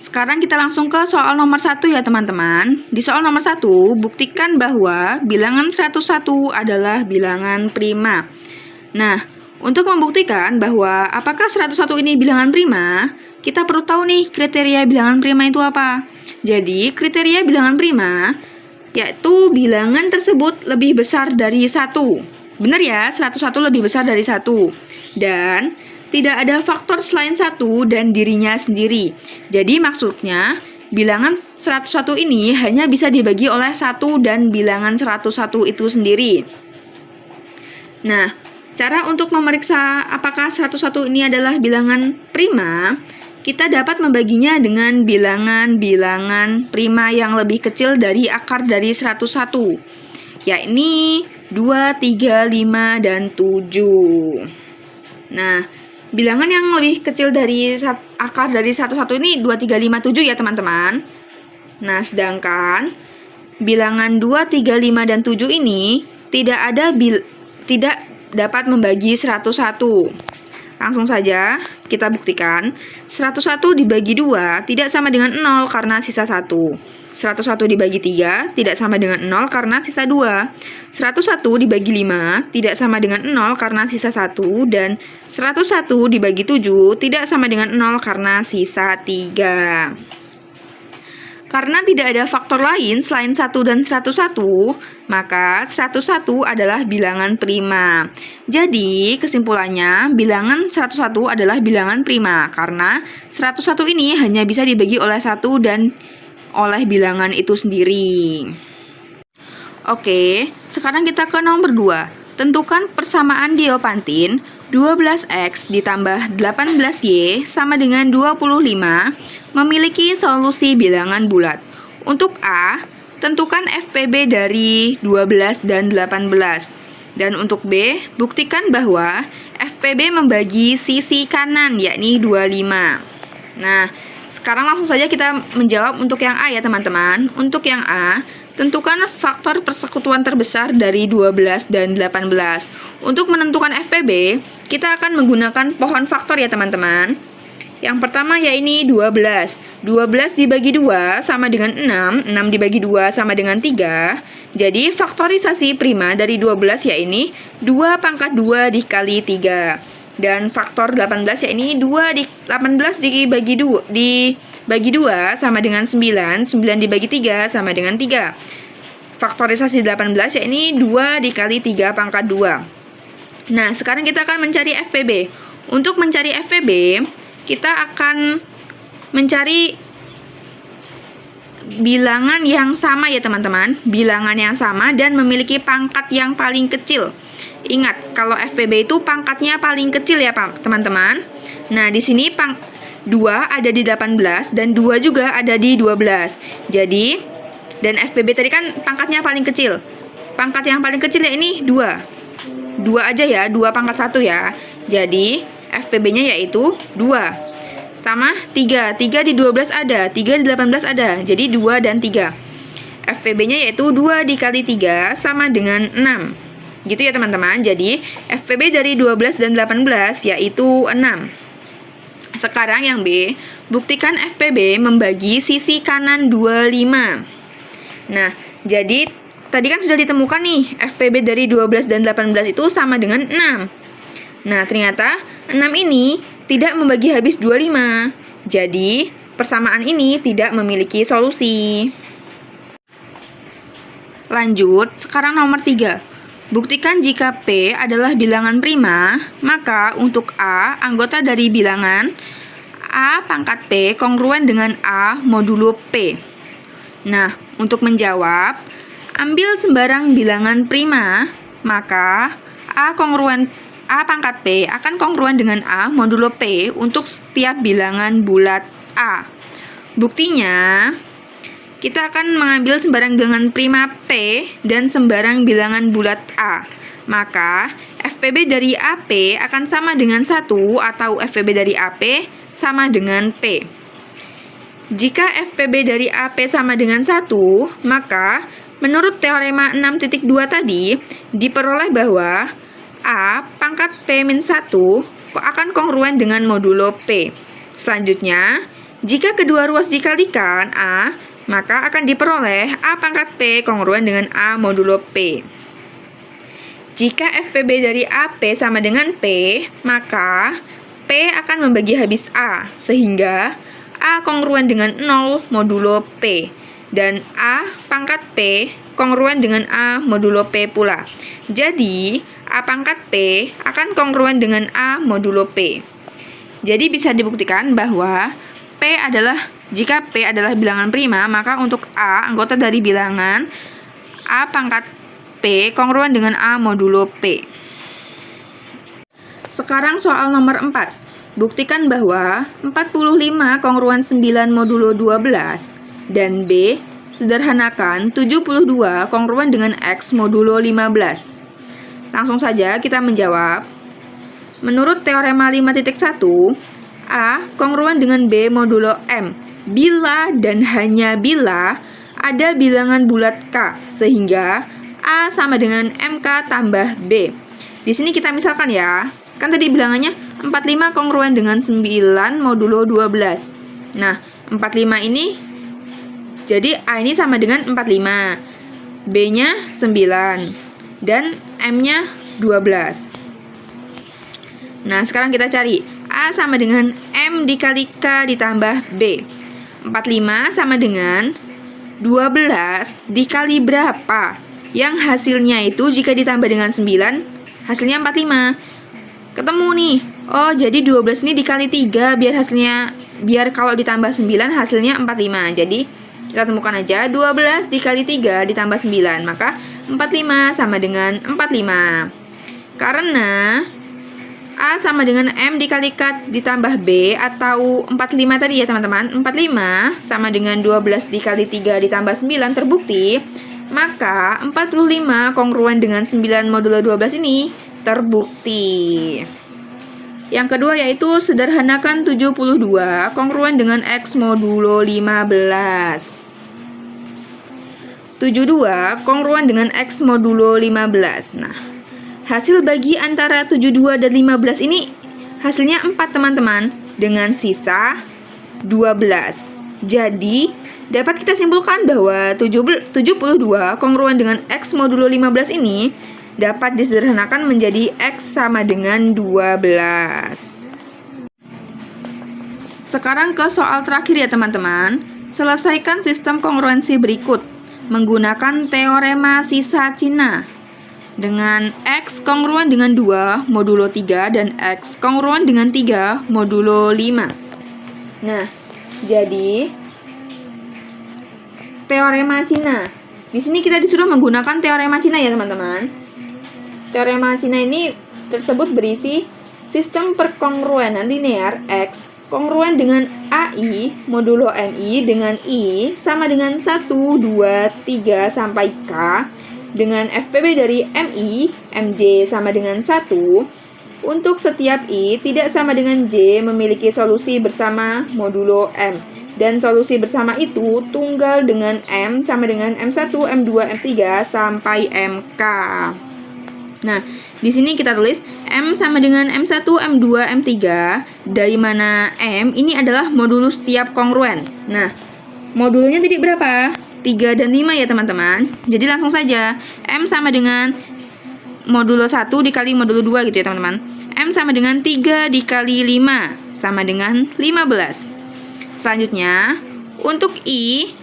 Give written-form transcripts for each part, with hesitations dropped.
Sekarang kita langsung ke soal nomor 1 ya teman-teman. Di soal nomor 1, buktikan bahwa bilangan 101 adalah bilangan prima. Nah, untuk membuktikan bahwa apakah 101 ini bilangan prima, kita perlu tahu nih kriteria bilangan prima itu apa. Jadi, kriteria bilangan prima yaitu bilangan tersebut lebih besar dari 1. Benar ya, 101 lebih besar dari 1. Dan tidak ada faktor selain 1 dan dirinya sendiri. Jadi maksudnya bilangan 101 ini hanya bisa dibagi oleh 1 dan bilangan 101 itu sendiri. Nah, cara untuk memeriksa apakah 101 ini adalah bilangan prima, kita dapat membaginya dengan bilangan-bilangan prima yang lebih kecil dari akar dari 101, yakni 2, 3, 5, dan 7. Nah, bilangan yang lebih kecil dari akar dari 101 ini 2, 3, 5, 7 ya teman-teman. Nah, sedangkan bilangan 2, 3, 5, dan 7 ini tidak dapat membagi 101. Langsung saja kita buktikan. 101 dibagi 2 tidak sama dengan 0 karena sisa 1. 101 dibagi 3 tidak sama dengan 0 karena sisa 2. 101 dibagi 5 tidak sama dengan 0 karena sisa 1. Dan 101 dibagi 7 tidak sama dengan 0 karena sisa 3. Karena tidak ada faktor lain selain 1 dan 101, maka 101 adalah bilangan prima. Jadi, kesimpulannya, bilangan 101 adalah bilangan prima, karena 101 ini hanya bisa dibagi oleh 1 dan oleh bilangan itu sendiri. Oke, sekarang kita ke nomor 2. Tentukan persamaan Diopantin 12X ditambah 18Y sama dengan 25 memiliki solusi bilangan bulat. Untuk A, tentukan FPB dari 12 dan 18. Dan untuk B, buktikan bahwa FPB membagi sisi kanan, yakni 25. Nah, sekarang langsung saja kita menjawab untuk yang A ya teman-teman. Untuk yang A, tentukan faktor persekutuan terbesar dari 12 dan 18. Untuk menentukan FPB, kita akan menggunakan pohon faktor ya teman-teman. Yang pertama yaitu 12. 12 dibagi 2 sama dengan 6. 6 dibagi 2 sama dengan 3. Jadi faktorisasi prima dari 12 yaitu 2 pangkat 2 dikali 3. Dan faktor 18 yaitu 18 dibagi 2 sama dengan 9. 9 dibagi 3 sama dengan 3. Faktorisasi 18 yaitu 2 dikali 3 pangkat 2. Nah, sekarang kita akan mencari FPB. Untuk mencari FPB, kita akan mencari bilangan yang sama ya teman-teman. Bilangan yang sama dan memiliki pangkat yang paling kecil. Ingat, kalau FPB itu pangkatnya paling kecil ya teman-teman. Nah, di sini 2 ada di 18 dan 2 juga ada di 12. Jadi, dan FPB tadi kan pangkatnya paling kecil. Pangkat yang paling kecil ya ini 2. 2 aja ya, 2 pangkat 1 ya. Jadi, FPB-nya yaitu 2. Sama 3. 3 di 12 ada, 3 di 18 ada. Jadi 2 dan 3. FPB-nya yaitu 2 dikali 3 sama dengan 6. Gitu ya teman-teman. Jadi, FPB dari 12 dan 18 yaitu 6. Sekarang yang B, buktikan FPB membagi sisi kanan 25. Nah, jadi tadi kan sudah ditemukan nih, FPB dari 12 dan 18 itu sama dengan 6. Nah, ternyata 6 ini tidak membagi habis 25. Jadi, persamaan ini tidak memiliki solusi. Lanjut, sekarang nomor 3. Buktikan jika P adalah bilangan prima, maka untuk A, anggota dari bilangan A pangkat P kongruen dengan A modulo P. Nah, untuk menjawab, ambil sembarang bilangan prima, maka A pangkat P akan kongruen dengan A modulo P untuk setiap bilangan bulat A. Buktinya, kita akan mengambil sembarang bilangan prima P dan sembarang bilangan bulat A. Maka, FPB dari AP akan sama dengan 1 atau FPB dari AP sama dengan P. Jika FPB dari AP sama dengan 1, maka menurut teorema 6.2 tadi, diperoleh bahwa A pangkat P-1 akan kongruen dengan modulo P. Selanjutnya, Jika kedua ruas dikalikan A, maka akan diperoleh A pangkat P kongruen dengan A modulo P. Jika FPB dari AP sama dengan P, maka P akan membagi habis A, sehingga A kongruen dengan 0 modulo P, dan A pangkat P kongruen dengan A modulo P pula. Jadi, A pangkat P akan kongruen dengan A modulo P. Jadi bisa dibuktikan bahwa jika P adalah bilangan prima, maka untuk A anggota dari bilangan A pangkat P kongruen dengan A modulo P. Sekarang soal nomor 4. Buktikan bahwa 45 kongruen 9 modulo 12 dan B sederhanakan 72 kongruen dengan X modulo 15. Langsung saja kita menjawab. Menurut teorema 5.1, A kongruen dengan B modulo M bila dan hanya bila ada bilangan bulat K, sehingga A sama dengan MK tambah B. Di sini kita misalkan ya, kan tadi bilangannya 45 kongruen dengan 9 modulo 12. Nah, 45 ini, jadi A ini sama dengan 45, B-nya 9, dan M-nya 12. Nah, sekarang kita cari. A sama dengan M dikali K ditambah B. 45 sama dengan 12 dikali berapa? Yang hasilnya itu jika ditambah dengan 9, hasilnya 45. Ketemu nih. Oh, jadi 12 ini dikali 3 biar kalau ditambah 9 hasilnya 45. Jadi, kita temukan aja 12 dikali 3 ditambah 9. Maka 45 sama dengan 45. Karena A sama dengan M dikali K ditambah B atau 45 tadi ya teman-teman. 45 sama dengan 12 dikali 3 ditambah 9 terbukti. Maka 45 kongruen dengan 9 modulo 12 ini terbukti. Yang kedua yaitu sederhanakan 72 kongruen dengan X modulo 15. 72 kongruen dengan X modulo 15. Nah, hasil bagi antara 72 dan 15 ini hasilnya 4 teman-teman, dengan sisa 12. Jadi, dapat kita simpulkan bahwa 72 kongruen dengan X modulo 15 ini dapat disederhanakan menjadi X sama dengan 12. Sekarang ke soal terakhir ya teman-teman. Selesaikan sistem kongruensi berikut menggunakan teorema sisa Cina dengan X kongruen dengan 2 modulo 3 dan X kongruen dengan 3 modulo 5. Nah, jadi teorema Cina. Di sini kita disuruh menggunakan teorema Cina ya teman-teman. Teorema Cina ini tersebut berisi sistem perkongruenan linear X kongruen dengan AI modulo MI dengan I sama dengan 1, 2, 3 sampai K dengan FPB dari MI, MJ sama dengan 1 untuk setiap I tidak sama dengan J memiliki solusi bersama modulo M. Dan solusi bersama itu tunggal dengan M sama dengan M1, M2, M3 sampai MK. Nah, di sini kita tulis M sama dengan M1, M2, M3, dari mana M ini adalah modulus setiap kongruen. Nah, modulnya tadi berapa? 3 dan 5 ya teman-teman. Jadi langsung saja, M sama dengan modulo 1 dikali modulo 2 gitu ya teman-teman. M sama dengan 3 dikali 5 sama dengan 15. Selanjutnya, untuk I,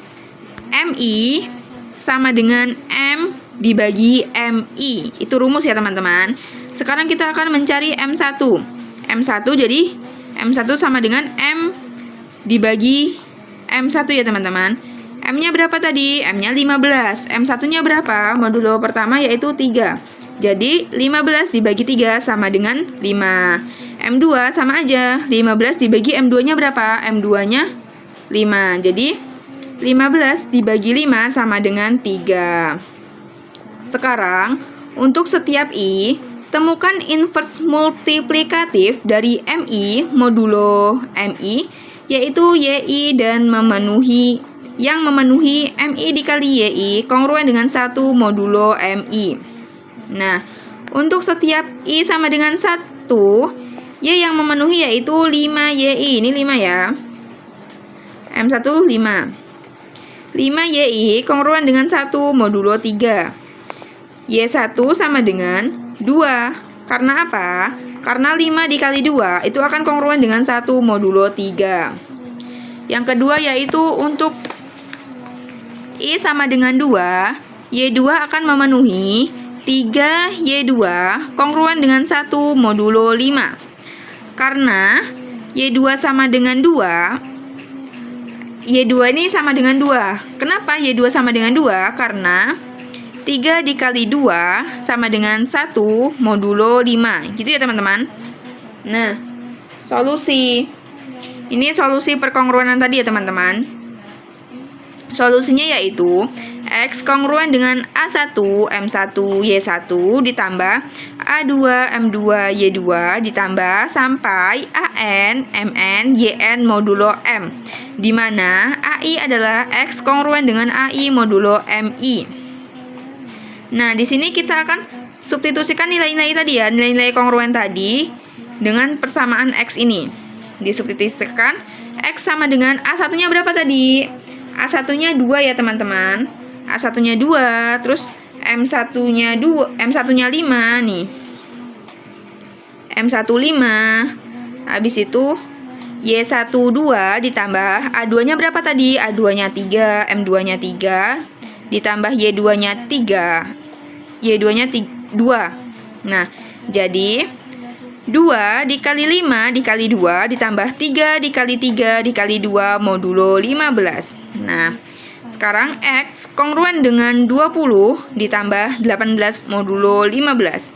MI sama dengan M dibagi MI. Itu rumus ya teman-teman. Sekarang kita akan mencari M1. M1 jadi M1 sama dengan M dibagi M1 ya teman-teman. M-nya berapa tadi? M-nya 15. M1-nya berapa? Modulo pertama yaitu 3. Jadi 15 dibagi 3 sama dengan 5. M2 sama aja. 15 dibagi M2-nya berapa? M2-nya 5. Jadi 15 dibagi 5 sama dengan 3. Sekarang, untuk setiap I, temukan inverse multiplikatif dari MI modulo MI, yaitu YI dan yang memenuhi MI dikali YI kongruen dengan 1 modulo MI. Nah, untuk setiap I sama dengan 1, Y yang memenuhi yaitu 5YI. Ini 5 ya. M1 5. 5YI kongruen dengan 1 modulo 3. Y1 sama dengan 2. Karena apa? Karena 5 dikali 2 itu akan kongruen dengan 1 modulo 3. Yang kedua yaitu untuk I sama dengan 2, Y2 akan memenuhi 3Y2 kongruen dengan 1 modulo 5. Karena Y2 sama dengan 2, Y2 ini sama dengan 2. Kenapa Y2 sama dengan 2? Karena 3 dikali 2 sama dengan 1 modulo 5. Gitu ya teman-teman. Nah, solusi. Ini solusi perkongruenan tadi ya teman-teman. Solusinya yaitu X kongruen dengan A1, M1, Y1 ditambah A2, M2, Y2 ditambah sampai AN, MN, YN modulo M, di mana AI adalah X kongruen dengan AI modulo MI. Nah, di sini kita akan substitusikan nilai-nilai tadi ya, nilai-nilai kongruen tadi dengan persamaan X ini. Disubstitusikan X sama dengan A1-nya berapa tadi? A1-nya 2 ya teman-teman. A1-nya 2, terus M1-nya 5 nih. M1 5. Habis itu Y1 2 ditambah A2-nya berapa tadi? A2-nya 3, M2-nya 3 ditambah Y2-nya 3. Y2-nya 2. Nah, jadi 2 dikali 5 dikali 2 ditambah 3 dikali 3 dikali 2 modulo 15. Nah, sekarang X kongruen dengan 20 ditambah 18 modulo 15.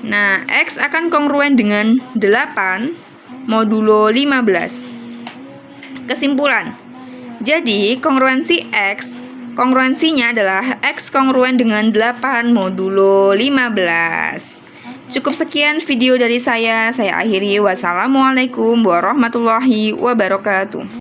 Nah, X akan kongruen dengan 8 modulo 15. Kesimpulan. Jadi, kongruensi X, kongruensinya adalah X kongruen dengan 8 modulo 15. Cukup sekian video dari saya akhiri. Wassalamualaikum warahmatullahi wabarakatuh.